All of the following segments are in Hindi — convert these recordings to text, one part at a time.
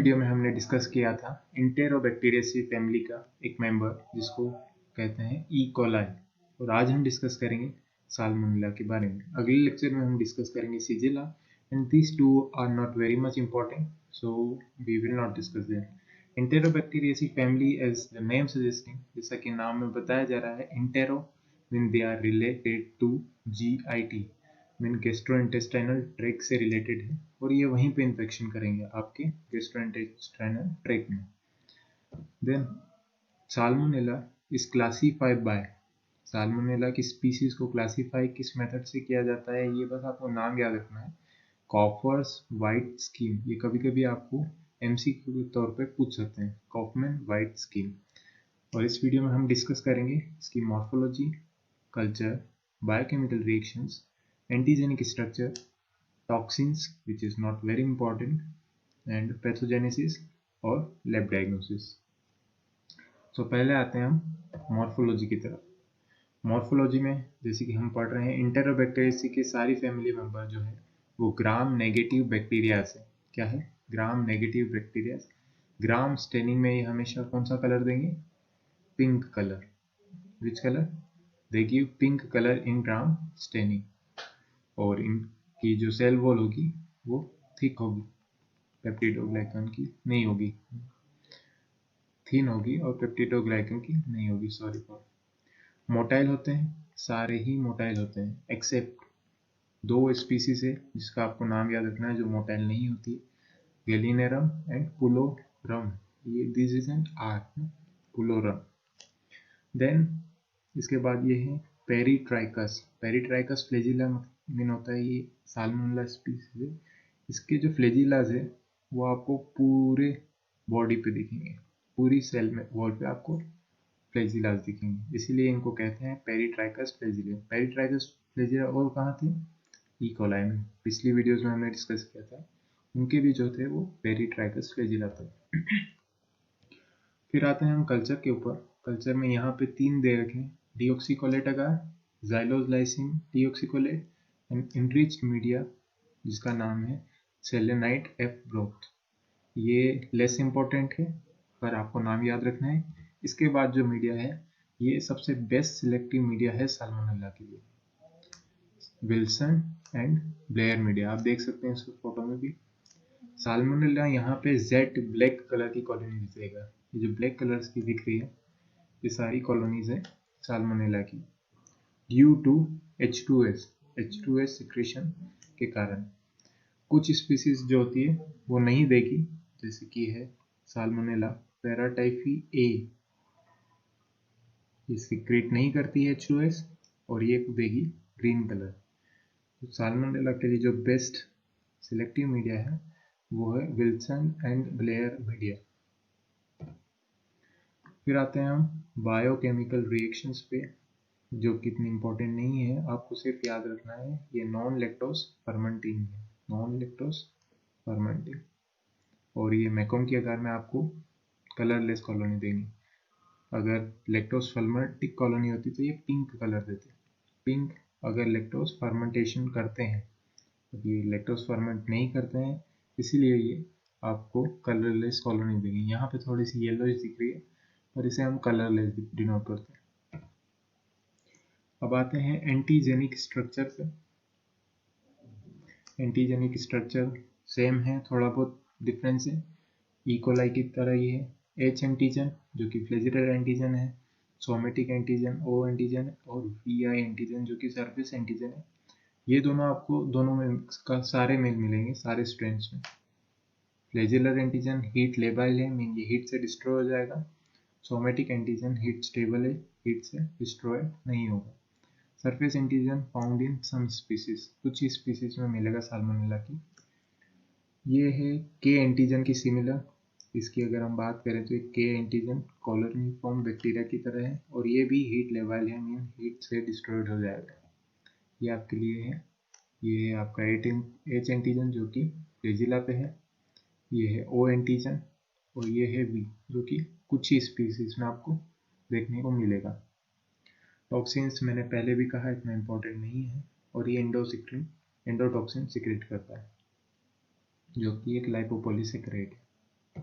वीडियो में हमने डिस्कस किया था इंटेरोबैक्टीरियेसी फैमिली का एक मेंबर जिसको कहते हैं ई कोलाई, और आज हम डिस्कस करेंगे साल्मोनेला के बारे में। अगले लेक्चर में हम डिस्कस करेंगे सीजिला, and these two are not very much important, so we will not discuss them. Enterobacteriaceae family, as the name suggesting, जैसा कि नाम में बताया जा रहा है, entero mean they are related to GIT mean gastrointestinal track से रिलेटेड है, और ये वहीं पे इन्फेक्शन करेंगे आपके गैस्ट्रोइंटेस्टाइनल ट्रैक में। Then salmonella is classified by, salmonella की स्पीसीज को क्लासिफाई किस मेथड से किया जाता है, ये बस आपको नाम याद रखना है, कॉफर्स वाइट स्कीम। ये कभी कभी आपको MCQ के तौर पे पूछ सकते हैं, कॉफमैन वाइट स्कीम। और इस वीडियो में हम डिस्कस करेंगे इसकी morphology, culture, biochemical reactions, antigenic structure, toxins which is not very important, and pathogenesis और लैब डायग्नोसिस। तो पहले आते हैं हम मॉर्फोलॉजी की तरफ। मॉर्फोलॉजी में जैसे कि हम पढ़ रहे हैं, इंटेरोबैक्टीरियेसी की सारी फैमिली मेंबर जो है वो ग्राम नेगेटिव बैक्टीरिया से, क्या है, gram negative bacteria. Gram staining में ये हमेशा कौन सा कलर देंगे, pink colour. Which colour, they give pink colour in gram staining. और इनकी जो सेल वॉल होगी वो थिक होगी, पेप्टिडोग्लाइकन की नहीं होगी, थिन होगी, और पेप्टिडोग्लाइकन की नहीं होगी, सॉरी फॉर। मोटाइल होते हैं, सारे ही मोटाइल होते हैं एक्सेप्ट दो स्पीसीज है जिसका आपको नाम याद रखना है जो मोटाइल नहीं होती, गैलिनेरम एंड पुलोरम। ये this is an R, pullorum. Then इसके बाद ये है पेरीट्राइकस। पेरीट्राइकस फ्लैजिला मीन होता है, ये साल्मोनेला स्पीसीज है। इसके जो फ्लैजिलाज है वो आपको पूरे बॉडी पे दिखेंगे, पूरी सेल में वॉल पे आपको फ्लैजिलाज दिखेंगे, इसीलिए इनको कहते हैं पेरीट्राइकस फ्लैजिला। पेरीट्राइकस फ्लैजिला और कहाँ थे, ई कोलाई में, पिछली वीडियोस में हमने डिस्कस किया था, उनके भी जो थे वो पेरीट्राइकस फ्लैजिला थे। फिर आते हैं हम कल्चर के ऊपर। कल्चर में यहाँ पे 3 दे रखे हैं, डीऑक्सीकोलेट अगार, ज़ाइलोज़लाइसिन डीऑक्सीकोलेट, एंड इनरिच्ड मीडिया जिसका नाम है सेलेनाइट एफ ब्रोथ। ये लेस इंपॉर्टेंट है पर आपको नाम याद रखना है। इसके बाद जो मीडिया है ये सबसे बेस्ट सिलेक्टिव मीडिया है साल्मोनेला के लिए, विल्सन एंड ब्लेयर मीडिया। आप देख सकते हैं इस फोटो में भी साल्मोनेला यहाँ पे जेट ब्लैक कलर की कॉलोनी दिखेगा, ये जो ब्लैक कलर की दिख रही है ये सारी कॉलोनीज है साल्मोनेला की, ड्यू टू H2S सिक्रेशन के कारण। कुछ स्पीसीज जो होती है वो नहीं देगी, जैसे कि है साल्मोनेला पैराटाइफी A, ये सिक्रेट नहीं करती है H2S, और ये देगी ग्रीन कलर। तो साल्मोनेला के लिए जो बेस्ट सिलेक्टिव मीडिया है वो है विल्सन एंड ब्लेयर मीडिया। फिर आते हैं हम बायोकेमिकल रिएक्शंस पे, जो कितनी इंपॉर्टेंट नहीं है, आपको सिर्फ याद रखना है ये नॉन लैक्टोज फर्मेंटिंग है, नॉन लैक्टोज फर्मेंटिंग। और ये मैकोम की आकार में आपको कलरलेस कॉलोनी देंगी। अगर लैक्टोज फर्मेंटिक कॉलोनी होती तो ये पिंक कलर देते, पिंक। अगर लैक्टोज फर्मेंटेशन करते हैं, अब ये लैक्टोज फर्मेंट नहीं करते हैं इसीलिए ये आपको कलरलेस कॉलोनी देंगे। यहाँ पे थोड़ी सी येलोइश दिख रही है और इसे हम कलरलेस डिनोट करते हैं। अब आते हैं एंटीजेनिक स्ट्रक्चर पे। एंटीजेनिक स्ट्रक्चर सेम है, थोड़ा बहुत डिफरेंस है। ई कोलाई की तरह ही है, H एंटीजन जो कि फ्लैजिलर एंटीजन है, सोमेटिक एंटीजन O एंटीजन, और VI एंटीजन जो कि सरफेस एंटीजन है। ये दोनों आपको दोनों में का सारे में मिलेंगे, सारे स्ट्रेंथ्स में। फ्लैजिलर एंटीजन हीट लेबाइल है, मीन ये हीट से डिस्ट्रॉय हो जाएगा। सोमेटिक एंटीजन हीट स्टेबल है, हीट से डिस्ट्रॉय नहीं होगा। Surface antigen found in some species, कुछ ही स्पीसीज में मिलेगा साल्मोनेला की। ये है के एंटीजन की सिमिलर, इसकी अगर हम बात करें तो के एंटीजन कॉलोनीफॉर्म बैक्टीरिया की तरह है, और ये भी हीट लेबाइल है, मीन हीट से डिस्ट्रॉयड हो जाएगा। ये आपके लिए है, ये है आपका H एंटीजन जो कि फ्लैजिला पे है, ये है O एंटीजन, और ये है V जो कि कुछ ही स्पीसीज में आपको देखने को मिलेगा। टॉक्सिन्स मैंने पहले भी कहा इतना इंपॉर्टेंट नहीं है, और ये एंडोटॉक्सिन सिक्रेट करता है जो कि एक लाइपोपॉलीसेकेराइड है।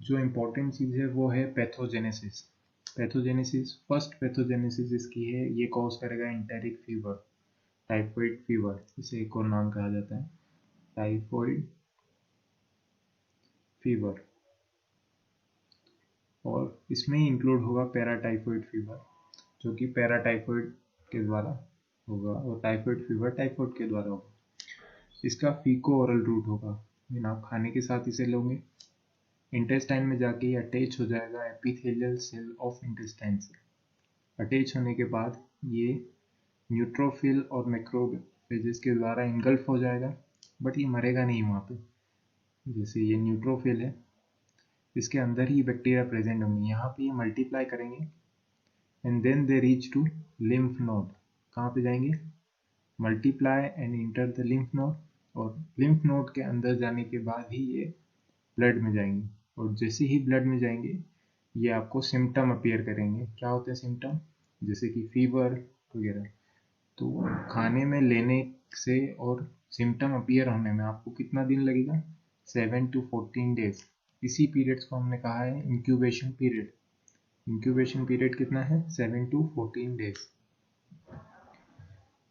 जो इम्पोर्टेंट चीज़ है वो है पैथोजेनेसिस। फर्स्ट पैथोजेनेसिस इसकी है, ये कॉज करेगा एंटेरिक फीवर, टाइफॉइड फीवर, इसे एक और नाम कहा जाता है टाइफॉइड फीवर। और इसमें ही इंक्लूड होगा पैराटाइफॉइड फीवर, जो कि पैराटाइफॉइड के द्वारा होगा, और टाइफॉइड फीवर टाइफॉइड के द्वारा होगा। इसका फीको ओरल रूट होगा, मीन आप खाने के साथ इसे लोगे, इंटेस्टाइन में जाके ये अटैच हो जाएगा एपिथेलियल सेल ऑफ इंटेस्टाइन से। अटैच होने के बाद ये न्यूट्रोफिल और मैक्रोफेजेस के द्वारा इनगल्फ हो जाएगा, बट ये मरेगा नहीं वहाँ पे। जैसे ये न्यूट्रोफिल है, इसके अंदर ही बैक्टीरिया प्रेजेंट होंगे, यहाँ पे ये मल्टीप्लाई करेंगे and then they reach to lymph node. कहाँ पे जाएंगे? Multiply and enter the lymph node, और लिम्फ नोड के अंदर जाने के बाद ही ये ब्लड में जाएंगे, और जैसे ही ब्लड में जाएंगे ये आपको सिम्टम अपीयर करेंगे। क्या होते हैं सिम्टम? जैसे कि फीवर वगैरह। तो खाने में लेने से और सिम्टम अपीयर होने में आपको कितना दिन लगेगा? 7 to 14 डेज। इसी पीरियड्स को हमने कहा है इंक्यूबेशन पीरियड। इंक्यूबेशन पीरियड कितना है? 7 to 14 days.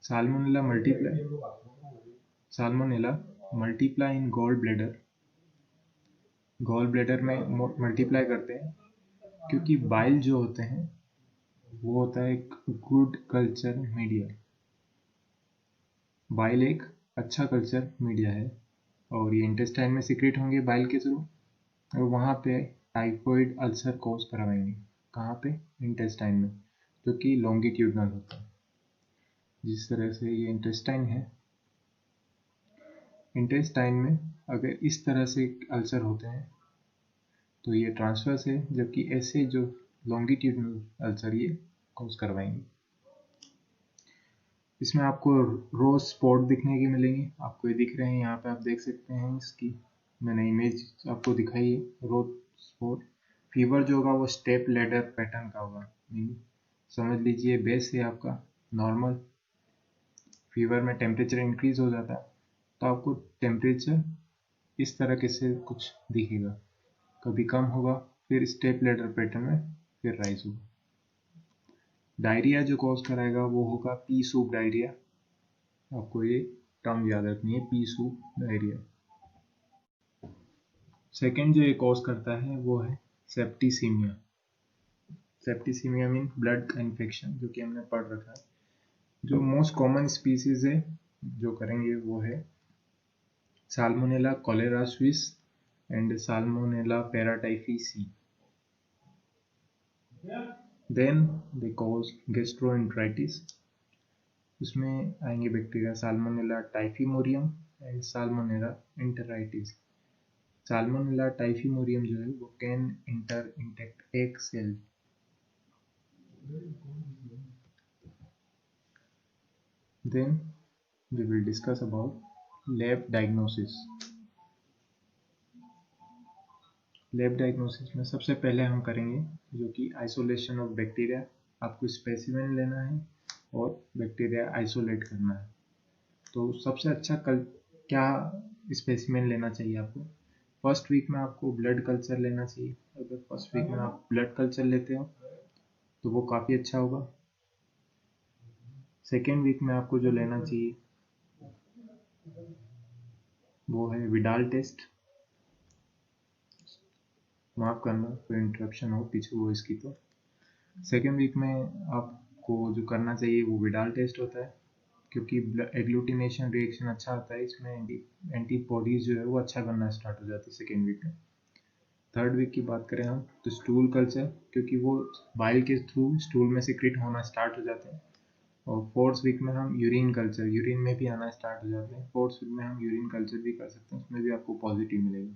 Salmonella multiply in gall bladder में मल्टीप्लाई करते हैं, क्योंकि बाइल जो होते हैं वो होता है एक गुड कल्चर मीडिया। बाइल एक अच्छा कल्चर मीडिया है, और ये इंटेस्टाइन में सिक्रेट होंगे बाइल के थ्रू, और वहाँ पे टाइफॉइड अल्सर कॉज करवाएंगे। कहाँ पे? इंटेस्टाइन में, जो कि लॉन्गिट्यूडनल होता है। जिस तरह से ये इंटेस्टाइन है, इंटेस्टाइन में अगर इस तरह से अल्सर होते हैं तो ये ट्रांसवर्स है, जबकि ऐसे जो लॉन्गिट्यूडनल अल्सर ये कॉज करवाएंगे। इसमें आपको रोज स्पॉट दिखने के मिलेंगे, आपको ये दिख रहे हैं यहाँ पे, आप देख सकते हैं इसकी मैंने इमेज आपको दिखाई है। रोज स्पॉट फीवर जो होगा वो स्टेप लैडर पैटर्न का होगा, समझ लीजिए बेस है आपका नॉर्मल, फीवर में टेम्परेचर इंक्रीज हो जाता है तो आपको टेम्परेचर इस तरह के से कुछ दिखेगा, कभी कम होगा फिर स्टेप लैडर पैटर्न में फिर राइज होगा। डायरिया जो कॉज कराएगा वो होगा पी सूप डायरिया, आपको ये टर्म याद रखनी है, पी सूप डायरिया। सेकेंड जो ये कॉज करता है वो है सेप्टिसीमिया। सेप्टिसीमिया मीन ब्लड का इन्फेक्शन, जो कि हमने पढ़ रखा है। जो मोस्ट कॉमन स्पीसीज है जो करेंगे वो है salmonella cholerae suis and salmonella paratyphi. Then they cause gastroenteritis, उसमें आएंगे bacteria salmonella typhimurium and salmonella enteritis. Salmonella typhimurium जो है वो can enter intact egg cell. Then we will discuss about lab diagnosis. Lab diagnosis में सबसे पहले हम करेंगे जो कि आइसोलेशन ऑफ बैक्टीरिया। आपको स्पेसिमेन लेना है और बैक्टीरिया आइसोलेट करना है। तो सबसे अच्छा क्या स्पेसिमेन लेना चाहिए आपको? फर्स्ट वीक में आपको ब्लड कल्चर लेना चाहिए। अगर फर्स्ट वीक में आप ब्लड कल्चर लेते हो तो वो काफ़ी अच्छा होगा। सेकेंड वीक में आपको जो लेना चाहिए वो है विडाल टेस्ट। माफ करना कोई इंटरप्शन हो पीछे वॉइस की। तो सेकेंड वीक में आपको जो करना चाहिए वो विडाल टेस्ट होता है, क्योंकि एग्लूटिनेशन रिएक्शन अच्छा आता है इसमें, एंटीबॉडीज जो है वो अच्छा बनना स्टार्ट हो जाती है सेकेंड वीक में। थर्ड वीक की बात करें हम तो स्टूल कल्चर, क्योंकि वो बाइल के थ्रू स्टूल में सिक्रेट होना स्टार्ट हो जाते हैं। और फोर्थ वीक में हम यूरिन कल्चर, यूरिन में भी आना स्टार्ट हो जाते हैं। फोर्थ वीक में हम यूरिन कल्चर भी कर सकते हैं, उसमें भी आपको पॉजिटिव मिलेगा।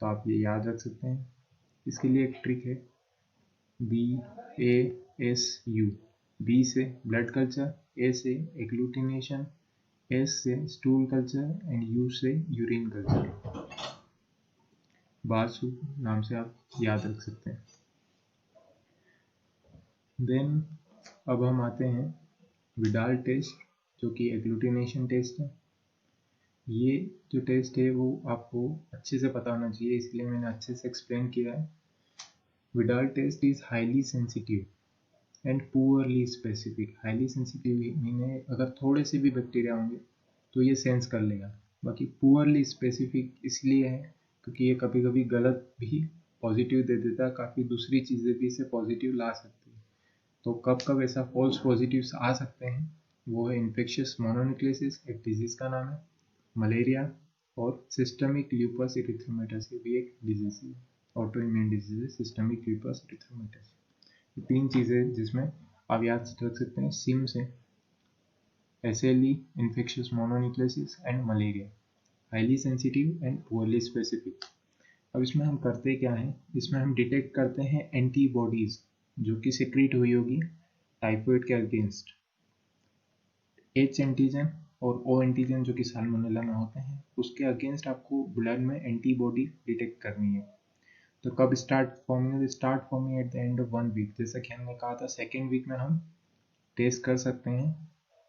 तो आप ये याद रख सकते हैं। इसके लिए एक ट्रिक है, BASU। बी से ब्लड कल्चर, ए से एग्लूटिनेशन, एस से स्टूल कल्चर एंड यू से यूरिन कल्चर। बासु नाम से आप याद रख सकते हैं। देन अब हम आते हैं विडाल टेस्ट, जो कि एग्लूटिनेशन टेस्ट है। ये जो टेस्ट है वो आपको अच्छे से पता होना चाहिए, इसलिए मैंने अच्छे से एक्सप्लेन किया है। Widal test is highly sensitive and poorly specific. Highly sensitive मीने अगर थोड़े से भी बैक्टीरिया होंगे तो ये सेंस कर लेगा। बाकी पुअरली स्पेसिफिक इसलिए है क्योंकि ये कभी कभी गलत भी पॉजिटिव दे देता है, काफ़ी दूसरी चीज़ें भी इसे पॉजिटिव ला सकती है। तो कब कब ऐसा फॉल्स पॉजिटिव्स आ सकते हैं, वो है इन्फेक्शियस मोनोन्यूक्लियोसिस, एक डिजीज़ का नाम है, मलेरिया, और सिस्टमिक ल्यूपस इरिथ्रोमेटस, ये भी एक डिजीज है, ऑटो इम्यून डिजीज है सिस्टमिक ल्यूपस इरिथ्रोमेटस। ये तीन चीज़ें जिसमें आप याद रख सकते हैं सिम से, SLE, infectious mononucleosis and malaria, highly sensitive and poorly specific. अब इसमें हम करते क्या हैं, इसमें हम डिटेक्ट करते हैं एंटीबॉडीज जो कि सिक्रीट हुई होगी टाइफाइड के अगेंस्ट। H एंटीजन और O एंटीजन जो कि साल्मोनेला में होते हैं, उसके अगेंस्ट आपको ब्लड में एंटीबॉडी डिटेक्ट करनी है। तो कब start forming, start forming at the end of 1 week. जैसा कि हमने कहा था सेकेंड वीक में हम टेस्ट कर सकते हैं।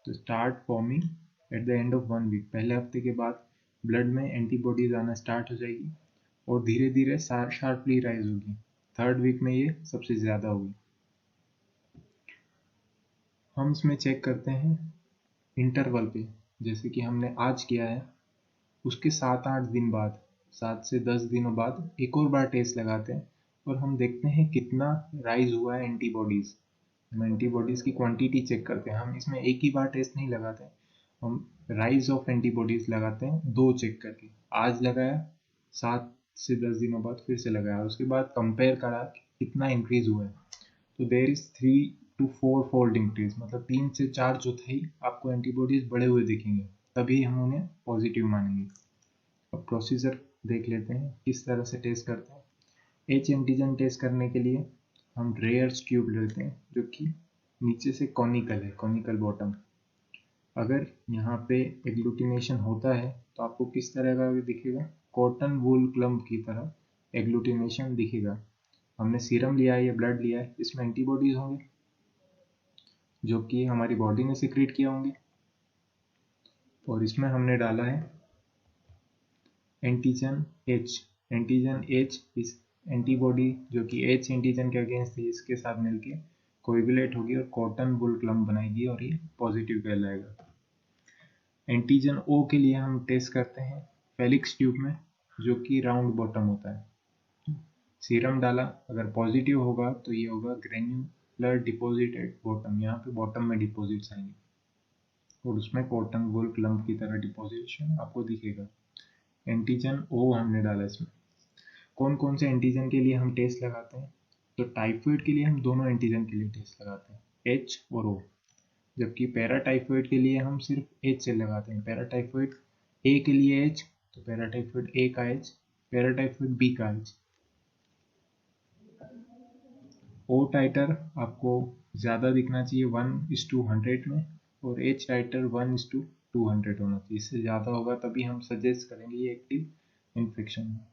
तो start forming at the end of 1 week, पहले हफ्ते के बाद ब्लड में एंटीबॉडीज आना स्टार्ट हो जाएगी और धीरे धीरे शार्पली राइज होगी। थर्ड वीक में ये सबसे ज़्यादा होगी। हम इसमें चेक करते हैं इंटरवल पे, जैसे कि हमने आज किया है, उसके 7-8 दिन बाद, 7 से 10 दिनों बाद एक और बार टेस्ट लगाते हैं और हम देखते हैं कितना राइज हुआ है एंटीबॉडीज। हम एंटीबॉडीज की क्वांटिटी चेक करते हैं। हम इसमें एक ही बार टेस्ट नहीं लगाते, हम राइज ऑफ एंटीबॉडीज लगाते हैं, दो चेक करके। आज लगाया, 7 से 10 दिनों बाद फिर से लगाया, उसके बाद कंपेयर करा कितना इंक्रीज हुआ है। तो there is 3 to 4 fold increase, मतलब 3 से 4 चौथाई आपको एंटीबॉडीज बढ़े हुए दिखेंगे, तभी हम उन्हें पॉजिटिव मानेंगे। अब प्रोसीजर देख लेते हैं किस तरह से टेस्ट करते हैं। H एंटीजन टेस्ट करने के लिए हम रेयर्स ट्यूब लेते हैं जो कि नीचे से कॉनिकल है, कॉनिकल बॉटम। अगर यहाँ पे एग्लूटिनेशन होता है तो आपको किस तरह का दिखेगा, कॉटन वूल क्लम्प की तरह एग्लूटिनेशन दिखेगा। हमने सीरम लिया है या ब्लड लिया है, इसमें एंटीबॉडीज होंगे जो कि हमारी बॉडी ने सिक्रीट किया होंगे, और इसमें हमने डाला है एंटीजन H। एंटीजन H इस एंटीबॉडी जो कि H एंटीजन के अगेंस्ट है, इसके साथ मिलके कोएगुलेट होगी और कॉटन वूल क्लम्प बनाएगी और ये पॉजिटिव कहलाएगा। एंटीजन O के लिए हम टेस्ट करते हैं फेलिक्स ट्यूब में जो कि राउंड बॉटम होता है। सीरम डाला, अगर पॉजिटिव होगा तो ये होगा ग्रेन्युलर डिपॉजिट एट बॉटम, यहाँ पे बॉटम में डिपॉजिट्स आएंगे और उसमें कॉटन वूल क्लम्प की तरह डिपॉजिशन आपको दिखेगा। एंटीजन O हमने डाला इसमें। कौन कौन से एंटीजन के लिए हम टेस्ट लगाते हैं, तो टाइफाइड के लिए हम दोनों एंटीजन के लिए टेस्ट लगाते हैं, H और O। जबकि पैराटाइफाइड के लिए हम सिर्फ H से लगाते हैं। पैराटाइफाइड A के लिए H, तो पैराटाइफाइड A का H, पैराटाइफाइड B का H। O टाइटर आपको ज़्यादा दिखना चाहिए 1:100 में, और H टाइटर 1:200 होना चाहिए। इससे ज़्यादा होगा तभी हम सजेस्ट करेंगे ये एक्टिव इन्फेक्शन है।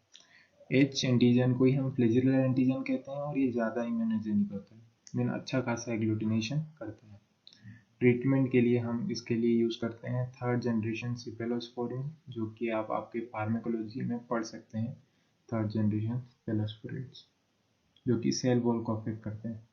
H एंटीजन को ही हम फ्लैजेलर एंटीजन कहते हैं और ये ज़्यादा इम्यूनोजेनिक होता है, मीन अच्छा खासा एग्लूटिनेशन करते हैं। ट्रीटमेंट के लिए हम इसके लिए यूज़ करते हैं 3rd जनरेशन सिफेलोस्पोरिन, जो कि आप आपके फार्मेकोलॉजी में पढ़ सकते हैं। 3rd जनरेशन सिफेलोस्पोरिन्स जो कि सेल वॉल को अफेक्ट करते हैं।